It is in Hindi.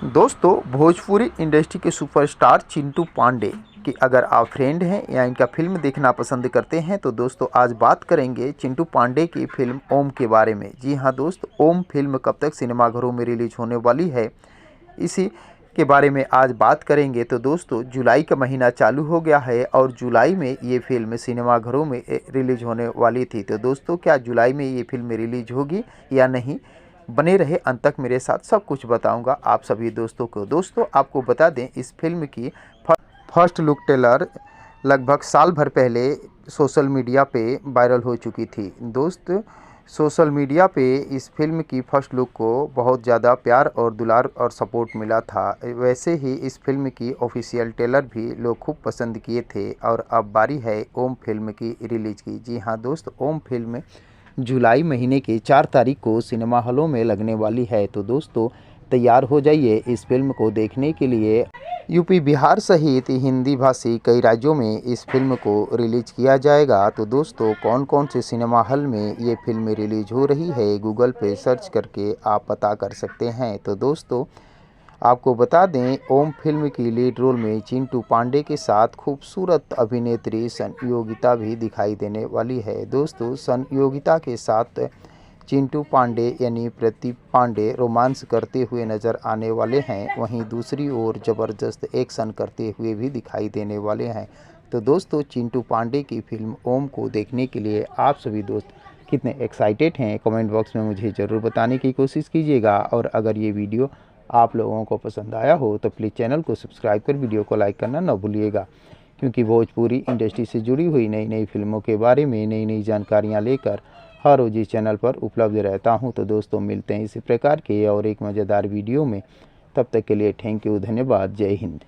दोस्तों, भोजपुरी इंडस्ट्री के सुपरस्टार चिंटू पांडे की अगर आप फ्रेंड हैं या इनका फिल्म देखना पसंद करते हैं तो दोस्तों आज बात करेंगे चिंटू पांडे की फिल्म ओम के बारे में। जी हां दोस्त, ओम फिल्म कब तक सिनेमाघरों में रिलीज होने वाली है, इसी के बारे में आज बात करेंगे। तो दोस्तों, जुलाई का महीना चालू हो गया है और जुलाई में ये फिल्म सिनेमाघरों में रिलीज होने वाली थी। तो दोस्तों, क्या जुलाई में ये फिल्म रिलीज होगी या नहीं, बने रहे अंत तक मेरे साथ, सब कुछ बताऊंगा आप सभी दोस्तों को। दोस्तों, आपको बता दें इस फिल्म की फर्स्ट लुक ट्रेलर लगभग साल भर पहले सोशल मीडिया पे वायरल हो चुकी थी। दोस्त, सोशल मीडिया पे इस फिल्म की फर्स्ट लुक को बहुत ज़्यादा प्यार और दुलार और सपोर्ट मिला था। वैसे ही इस फिल्म की ऑफिशियल ट्रेलर भी लोग खूब पसंद किए थे और अब बारी है ओम फिल्म की रिलीज की। जी हाँ दोस्त, ओम फिल्म जुलाई महीने की 4 तारीख को सिनेमा हॉलों में लगने वाली है। तो दोस्तों, तैयार हो जाइए इस फिल्म को देखने के लिए। यूपी, बिहार सहित हिंदी भाषी कई राज्यों में इस फिल्म को रिलीज किया जाएगा। तो दोस्तों, कौन कौन से सिनेमा हॉल में ये फिल्म रिलीज हो रही है, गूगल पे सर्च करके आप पता कर सकते हैं। तो दोस्तों, आपको बता दें ओम फिल्म की लीड रोल में चिंटू पांडे के साथ खूबसूरत अभिनेत्री संयोगिता भी दिखाई देने वाली है। दोस्तों, संयोगिता के साथ चिंटू पांडे यानी प्रदीप पांडे रोमांस करते हुए नजर आने वाले हैं, वहीं दूसरी ओर ज़बरदस्त एक्शन करते हुए भी दिखाई देने वाले हैं। तो दोस्तों, चिंटू पांडे की फिल्म ओम को देखने के लिए आप सभी दोस्त कितने एक्साइटेड हैं, कमेंट बॉक्स में मुझे ज़रूर बताने की कोशिश कीजिएगा। और अगर ये वीडियो आप लोगों को पसंद आया हो तो प्लीज़ चैनल को सब्सक्राइब कर वीडियो को लाइक करना न भूलिएगा, क्योंकि भोजपुरी इंडस्ट्री से जुड़ी हुई नई नई फिल्मों के बारे में नई नई जानकारियाँ लेकर हर रोज़ इस चैनल पर उपलब्ध रहता हूँ। तो दोस्तों, मिलते हैं इसी प्रकार के और एक मज़ेदार वीडियो में। तब तक के लिए थैंक यू, धन्यवाद, जय हिंद।